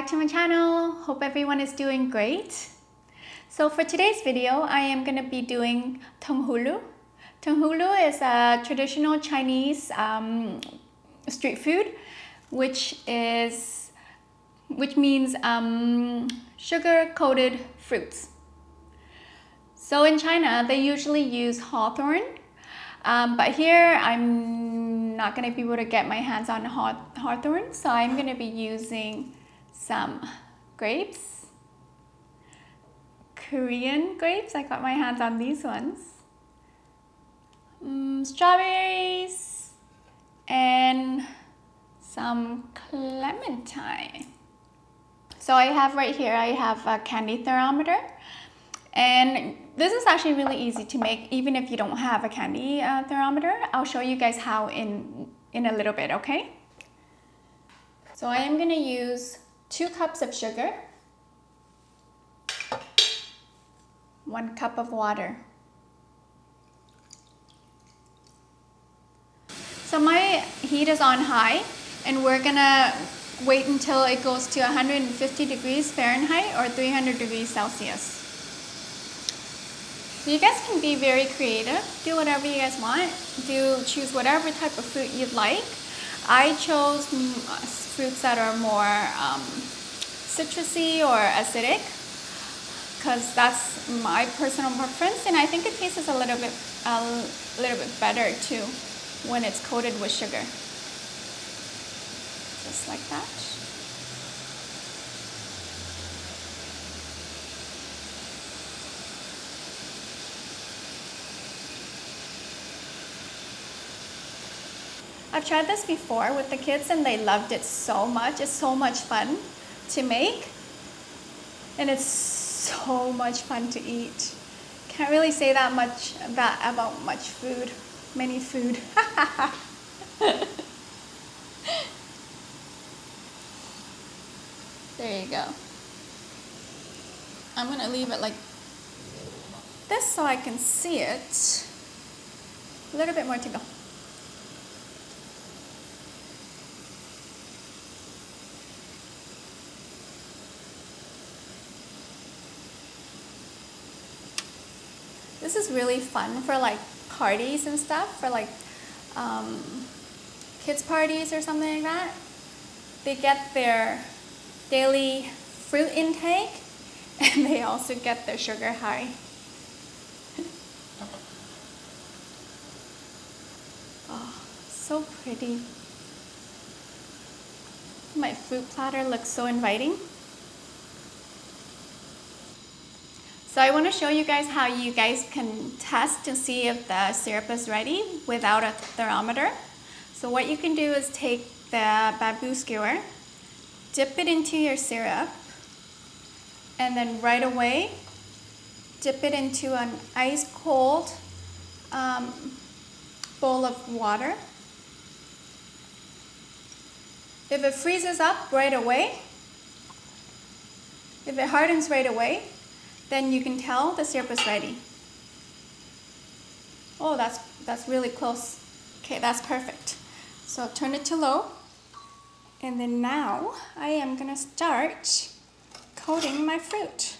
back to my channel. Hope everyone is doing great. So for today's video, I am going to be doing Tanghulu. Tanghulu is a traditional Chinese street food, which means sugar-coated fruits. So in China, they usually use hawthorn, but here I'm not going to be able to get my hands on hawthorn, so I'm going to be using some grapes, Korean grapes. I got my hands on these ones, strawberries, and some clementine. So I have right here, I have a candy thermometer, and this is actually really easy to make even if you don't have a candy thermometer. I'll show you guys how in a little bit, okay? So I am going to use 2 cups of sugar, 1 cup of water. So my heat is on high, and we're gonna wait until it goes to 150 degrees Fahrenheit or 300 degrees Celsius. So you guys can be very creative, do whatever you guys want, choose whatever type of fruit you'd like. I chose fruits that are more citrusy or acidic, because that's my personal preference, and I think it tastes a little bit better too when it's coated with sugar. Just like that. I've tried this before with the kids and they loved it so much. It's so much fun to make, and it's so much fun to eat. Can't really say that much about many food. There you go. I'm gonna leave it like this so I can see it. A little bit more to go. This is really fun for like parties and stuff, for like kids parties or something like that. They get their daily fruit intake and they also get their sugar high. Oh, so pretty. My fruit platter looks so inviting. So I want to show you guys how you guys can test to see if the syrup is ready without a thermometer. So what you can do is take the bamboo skewer, dip it into your syrup, and then right away dip it into an ice cold bowl of water. If it freezes up right away, if it hardens right away, then you can tell the syrup is ready. Oh, that's really close. Okay, that's perfect. So turn it to low. And then now I am gonna start coating my fruit.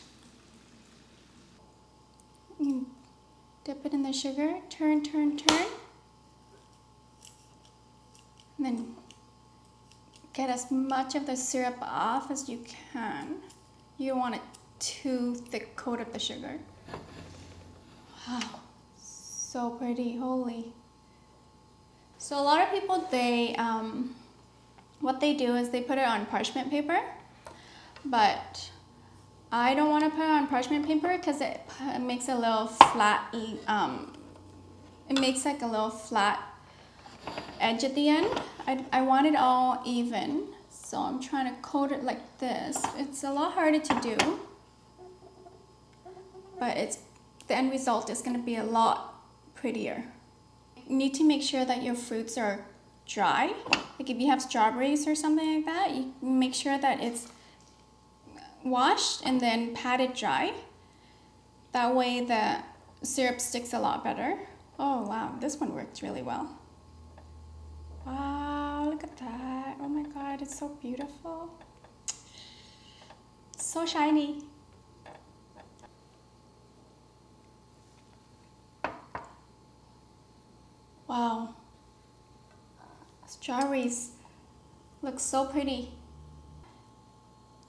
You dip it in the sugar, turn. And then get as much of the syrup off as you can. You don't want it too thick coat of the sugar. Wow, so pretty, holy. So a lot of people, what they do is they put it on parchment paper, but I don't want to put it on parchment paper because it makes a little flat, it makes like a little flat edge at the end. I want it all even, so I'm trying to coat it like this. It's a lot harder to do, but the end result is going to be a lot prettier. You need to make sure that your fruits are dry. Like if you have strawberries or something like that, you make sure that it's washed and then patted dry. That way the syrup sticks a lot better. Oh wow, this one works really well. Wow, look at that. Oh my god, it's so beautiful. So shiny. Wow. Strawberries look so pretty.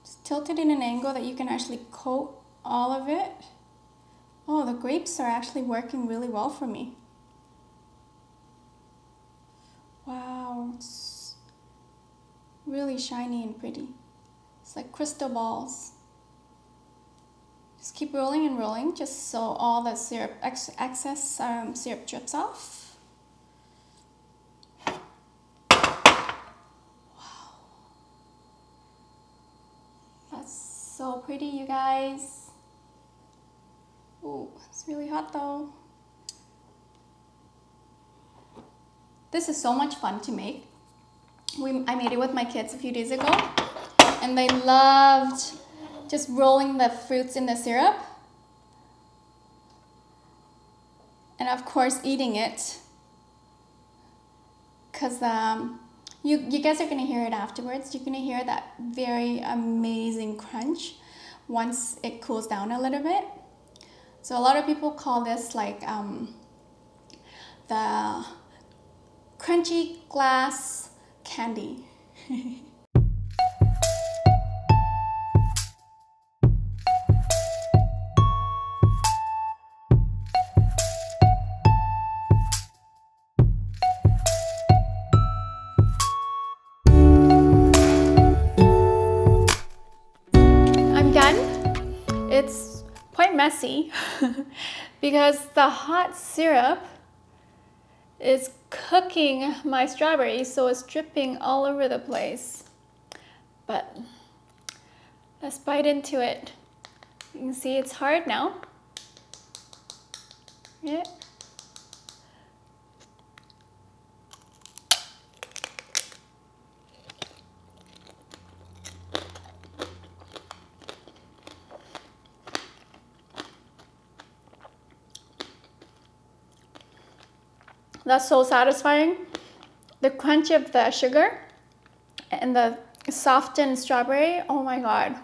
Just tilt it in an angle that you can actually coat all of it. Oh, the grapes are actually working really well for me. Wow, it's really shiny and pretty. It's like crystal balls. Just keep rolling and rolling just so all the syrup, excess syrup drips off. Wow. That's so pretty, you guys. Ooh, it's really hot though. This is so much fun to make. I made it with my kids a few days ago, and they loved just rolling the fruits in the syrup. And of course eating it. Because you guys are gonna hear it afterwards. You're gonna hear that very amazing crunch once it cools down a little bit. So a lot of people call this like the crunchy glass candy. I'm done. It's quite messy because the hot syrup is cooking my strawberries, so it's dripping all over the place. But let's bite into it. You can see it's hard now. Yeah. That's so satisfying. The crunch of the sugar and the softened strawberry, oh my God.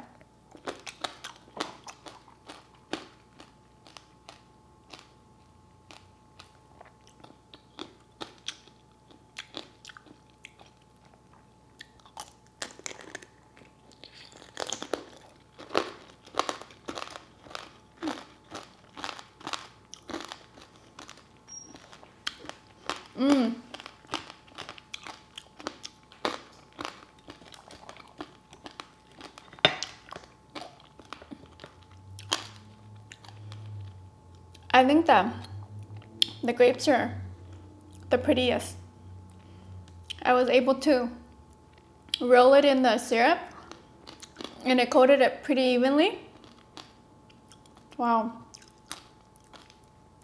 I think the grapes are the prettiest. I was able to roll it in the syrup and it coated it pretty evenly. Wow.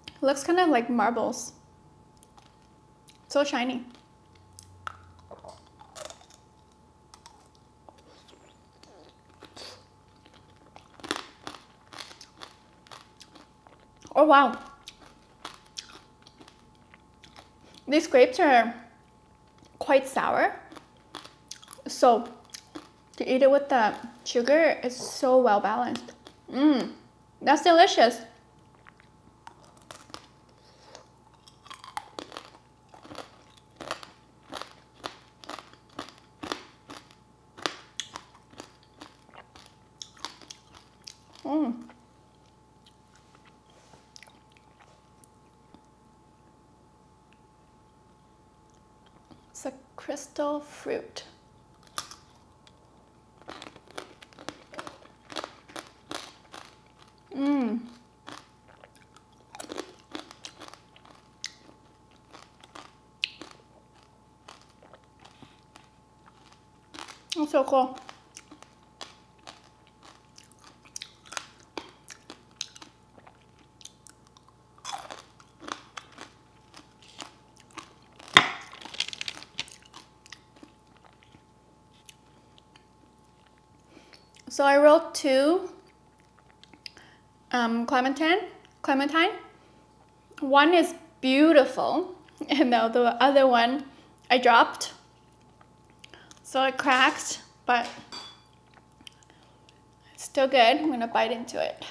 It looks kind of like marbles. So shiny. Oh wow. These grapes are quite sour. So to eat it with the sugar is so well balanced. That's delicious. It's a crystal fruit. It's so cool. So I rolled two clementine. One is beautiful, and the other one I dropped. So it cracked, but Still good. I'm gonna bite into it.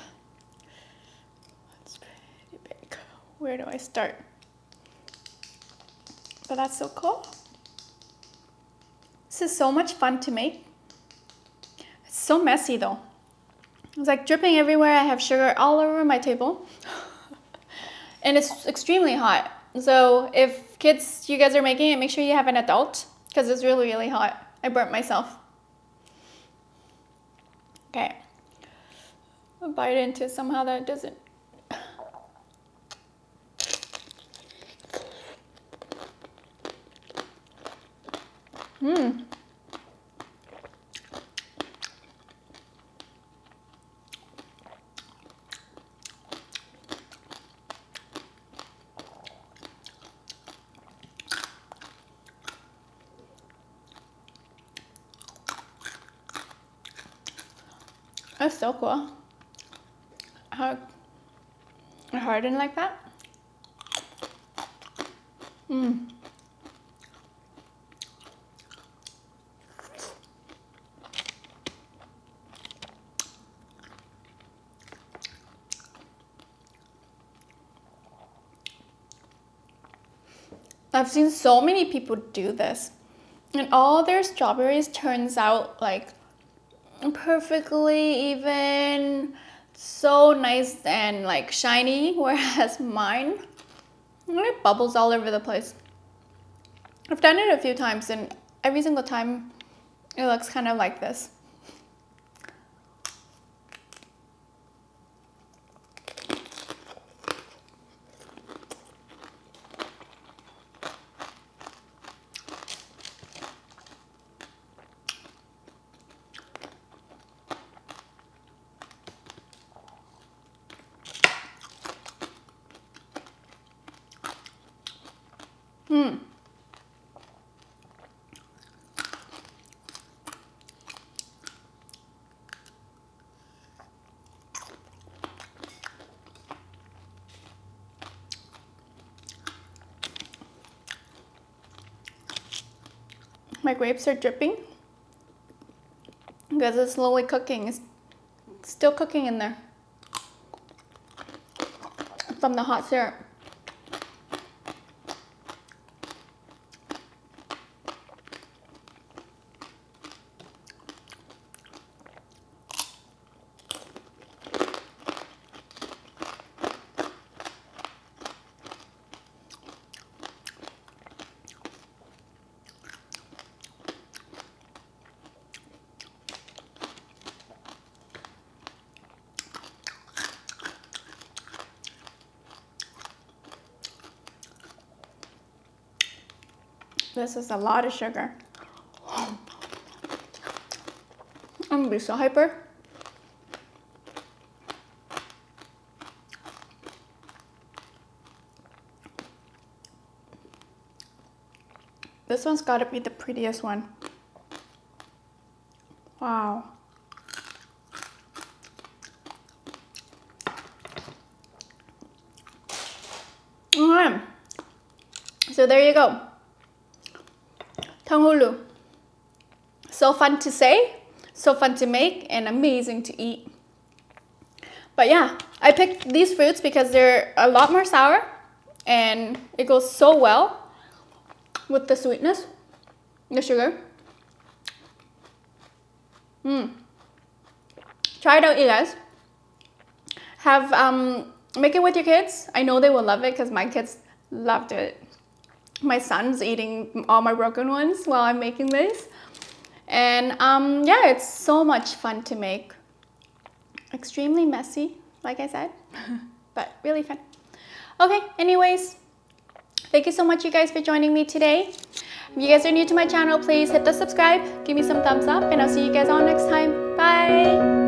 It's pretty big. Where do I start? But that's so cool. This is so much fun to make. It's so messy though. It's like dripping everywhere. I have sugar all over my table. And it's extremely hot. So if kids, you guys are making it, make sure you have an adult because it's really, really hot. I burnt myself. Okay. I'll bite into it somehow that it doesn't. That's so cool. How it hardened like that. I've seen so many people do this, and all their strawberries turns out like perfectly even, so nice and like shiny, whereas mine, it bubbles all over the place. I've done it a few times and every single time it looks kind of like this. My grapes are dripping because it's slowly cooking. It's still cooking in there from the hot syrup. This is a lot of sugar. I'm gonna be so hyper. This one's gotta be the prettiest one. Wow. So there you go. Tanghulu. So fun to say, so fun to make, and amazing to eat. But yeah, I picked these fruits because they're a lot more sour and it goes so well with the sweetness, the sugar. Try it out, you guys. Make it with your kids. I know they will love it because my kids loved it. My son's eating all my broken ones while I'm making this. And yeah, it's so much fun to make. Extremely messy, like I said, but really fun. Okay, anyways, thank you so much, you guys, for joining me today. If you guys are new to my channel, please hit the subscribe, give me some thumbs up, and I'll see you guys all next time. Bye!